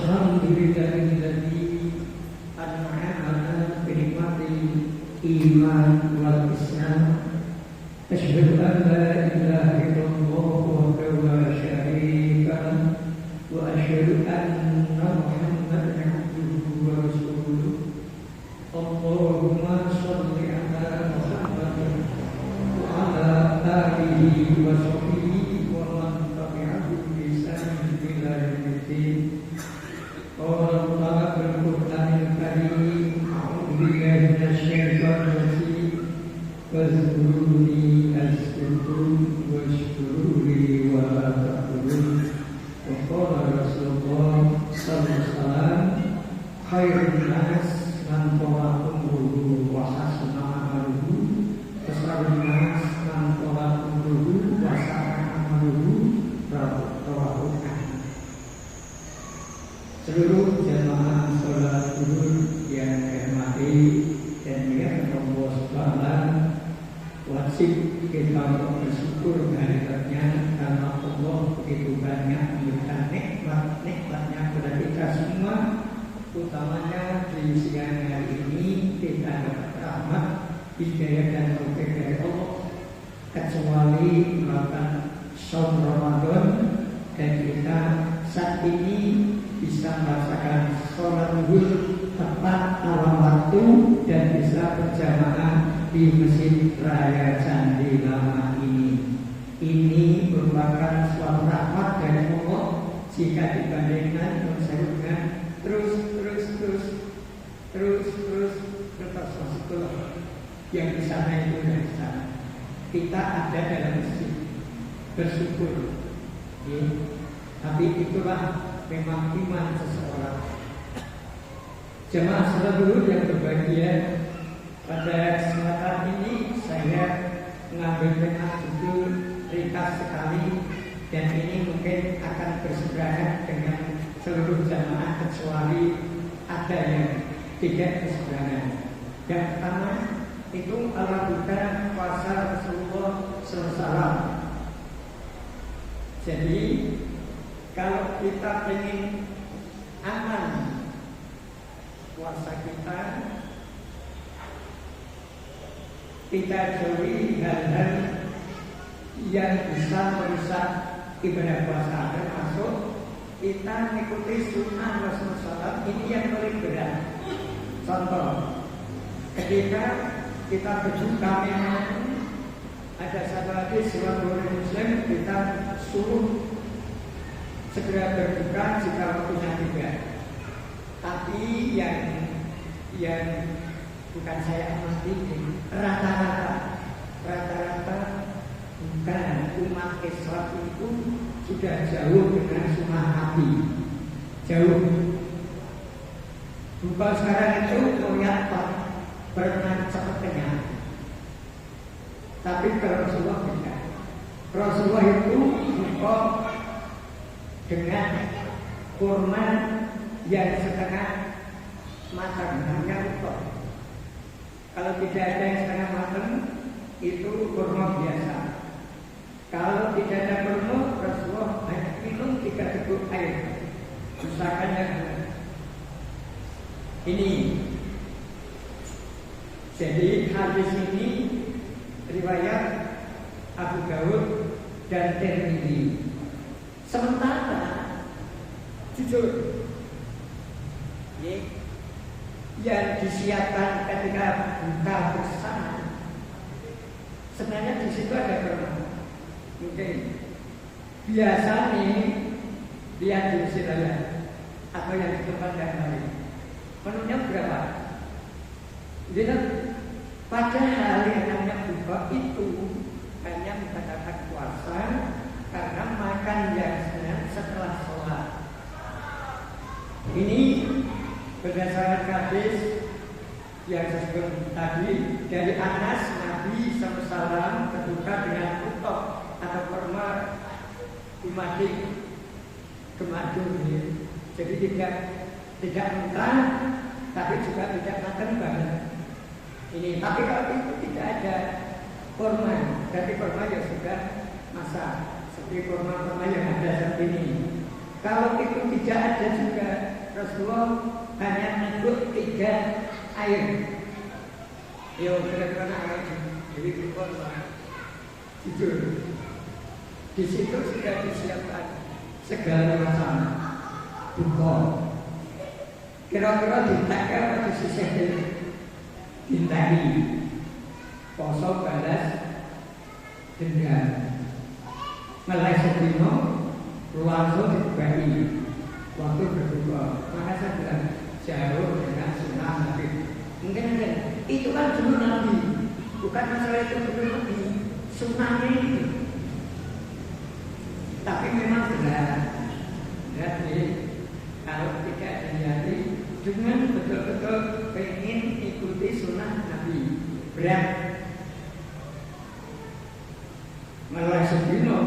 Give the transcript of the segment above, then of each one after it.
Alhamdulillahilladzi an'amana bi nikmatil iman wal islam. Asyhadu an la ilaha illallah wahdahu la syarika lahu wa asyhadu anna Muhammadan abduhu wa rasuluh. Allahumma shalli ala Muhammadin wa ala alihi wa sahbihi wa man tabi'ahum bi ihsanin ila yaumil din. Allah berfirman Karim, a'udzu billahi minasyaitonir rajim. Wazkuruni azkurkum washkuruli wa la takfurun. Wa qala Rasulullah sallallahu alaihi wasallam, khairun nas man tawa'um wa hasuna amaluhu, wa sarrun nas man tawa'um wa sa'a amaluhu. Rawahu seluruh jamaah sholat zuhur yang dihormati dan yang Allah Subhanahu wajib kita bersyukur kehadirannya karena Allah begitu banyak memberikan nikmat-nikmatnya kepada kita semua, utamanya di siang hari ini kita dapat rahmat, hidayah dan taufik dari Allah, kecuali melakukan shaum Ramadan dan kita saat ini bisa merasakan sholat zuhur tepat awal waktu dan bisa berjamaah di Masjid Raya Candi Lama ini. Ini merupakan suatu rahmat dari Allah jika dibandingkan dengan terus yang di sana itu dan di sana. Kita ada dalam masjid bersyukur, ya. Tapi itulah memang iman seseorang. Jemaah sholat zuhur yang berbahagia, pada kesempatan ini saya mengambil tema judul ringkas sekali, dan ini mungkin akan berseberangan dengan seluruh jemaah kecuali ada yang tidak berseberangan. Yang pertama itu al-bukan puasa Rasulullah SAW. Jadi kalau kita ingin aman puasa kita jauhi hal-hal yang bisa merusak ibadah puasa, termasuk kita mengikuti sunnah Rasulullah. Ini yang paling berat. Contoh, ketika kita berbuka memang ada satu hadis riwayat Bukhari Muslim, kita suruh segera berbuka jika waktunya tiba. Tapi yang bukan saya amati, rata-rata bukan umat Islam itu sudah jauh dengan sunnah Nabi, jauh. Buka sekarang itu melihat berenang cepat kenyang. Tapi kalau Rasulullah tidak. Rasulullah itu buka dengan kurma yang setengah matang, hanya utuh. Kalau tidak ada yang setengah matang, itu kurma biasa. Kalau tidak ada kurma, Rasulullah hanya minum 3 teguk air. Misalkan ini. Jadi hadis ini riwayat Abu Dawud dan Tirmidzi. Sementara jujur, yang disiapkan ketika buka bersama sebenarnya di situ ada kurma. Mungkin biasa nih lihat di Surabaya atau yang di tempat yang lain, menunya berapa? Jadi padahal yang namanya buka itu hanya mengatakan puasa karena makan yang setelah sholat. Ini berdasarkan hadis yang saya sebut tadi dari Anas, Nabi SAW berbuka dengan utuh atau kurma dimadik kemadu. Jadi tidak mentah, tapi juga tidak matang banget. Ini, tapi kalau itu tidak ada kurma, berarti kurma ya sudah masak. Seperti kurma-kurma yang ada saat ini. Kalau itu tidak ada juga, Rasulullah hanya menyebut 3 air. Yo kira-kira air. Jadi berikut jujur. Di situ sudah disiapkan segala macam buka. Kira-kira ditake apa disisih dinteni. Poso balas dendam. Ngelai sedino langsung dibagi waktu berbuka. Maka saya bilang jauh dengan sunnah Nabi. Mungkin itu kan dulu Nabi, bukan masalah itu dulu Nabi, sunnahnya itu. Tapi memang benar. Jadi kalau tidak dilihat dengan betul-betul pengen ikuti sunnah Nabi, berat. Malah sedino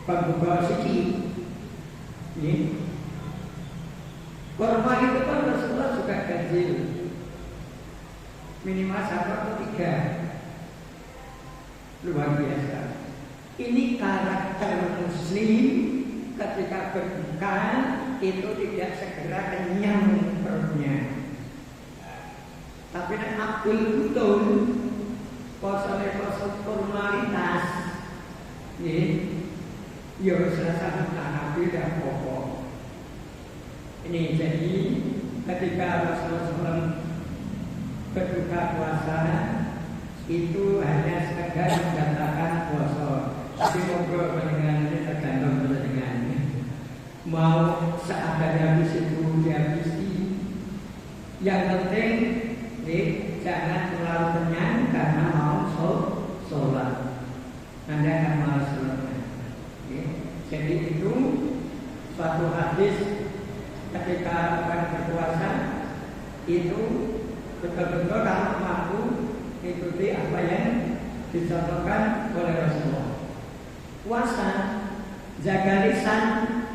pembuka siki ini korma itu kan Rasulullah juga ganjil minimal 1 atau 3. Luar biasa. Ini karakter muslim ketika berbuka itu tidak segera kenyang perutnya, tapi nek akul betul poso formalitas ya serasa Nabi dan pokok. Ini jadi ketika Rasulullah SAW berbuka puasa itu hanya sekedar mendatangkan puasa. Tapi ngobrol dengan ini tergantung dengan mau seadanya habis itu dihabisi. Yang penting jangan terlalu kenyang karena mau sholat. Anda akan malas sholatnya. Jadi itu suatu hadis ketika akan berpuasa itu betul-betul kalau mampu ikuti apa yang dicontohkan oleh Rasulullah. Puasa, jaga lisan,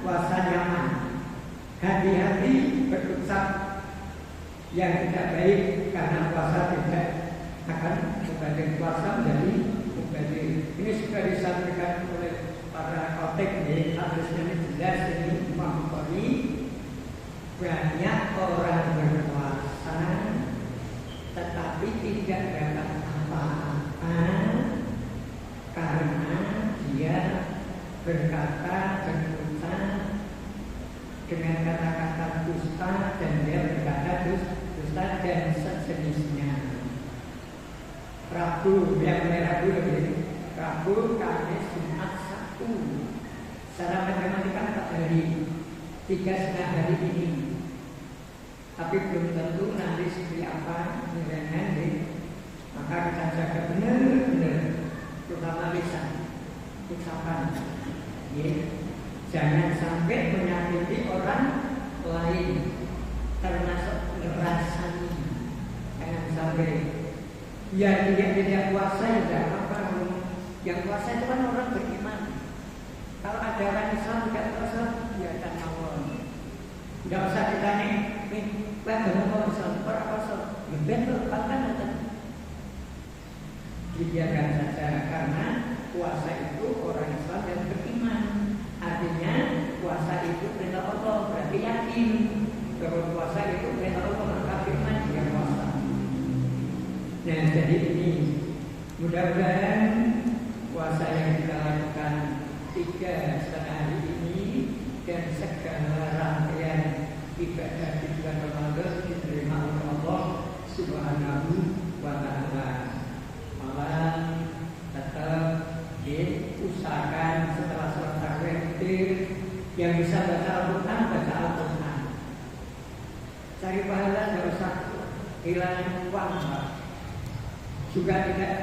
puasa nyaman. Hati-hati berucap yang tidak baik karena puasa tidak akan sebagai puasa menjadi mubazir. Ini sudah disampaikan oleh para khotik di hadisnya ini jelas ini Imam Bukhari. Banyak orang berpuasa tetapi tidak dapat apa-apa karena dia berkata berucap dengan kata-kata dusta dan dia berkata dusta dan sejenisnya. Rabu yang Rabu lebih Rabu, Kamis, Jumat, Sabtu. Secara matematika 4 hari, 3,5 hari ini. Tapi belum tentu nanti seperti apa nilainya. Maka kita jaga benar-benar, terutama lisan, ucapan. Jangan sampai menyakiti orang lain, termasuk ngerasani. Jangan sampai. Ya dia tidak puasa tidak apa. Yang puasa itu kan orang beriman. Kalau ada orang Islam tidak puasa, ya akan mawon. Tidak usah ditanya, bagaimana Islam puasa? Betul, bahkan ada. Dibiarkan saja karena puasa itu orang Islam yang beriman. Artinya puasa itu perintah Allah, berarti yakin bahwa puasa itu perintah Allah, maka firman dia puasa. Nah, jadi ini mudah-mudahan puasa yang kita lakukan 3,5 hari ini dan segala rangkaian ibadah di bulan Ramadan diterima oleh Allah Subhanahu wa Ta'ala. Malah tetap usahakan setelah sholat tarawih yang bisa baca Al-Quran, baca Al-Quran. Cari pahala tidak usah hilang uang, juga tidak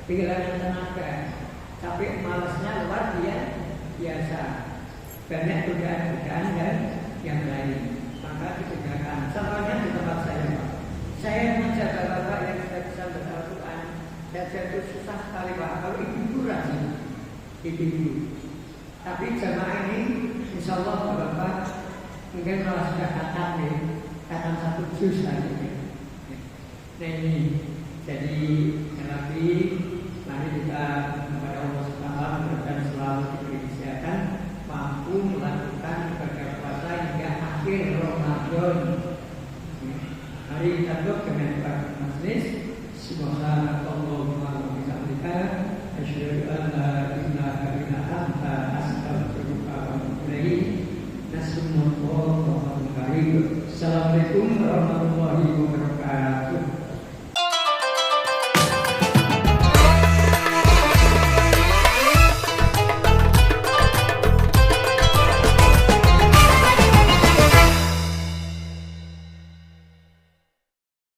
kehilangan tenaga, tapi malasnya luar biasa. Banyak godaan-godaan dan yang lain. Maka ditinggalkan. Contohnya di tempat saya, Pak. Saya menjaga bapak yang tidak bisa baca Al-Quran. Dan saya itu susah sekali, Pak. Kalau ibu rajin, ibu. Tapi jamaah ini, insya Allah bapak mungkin malah sudah khatam 1 juz hari ini. Nah ini, jadi Nabi, mari kita kepada Allah SWT dan selalu diberi kesehatan, mampu melakukan ibadah puasa hingga akhir mari kita tutup dengan majelis. Subhanallah wa bihamdika asyhadu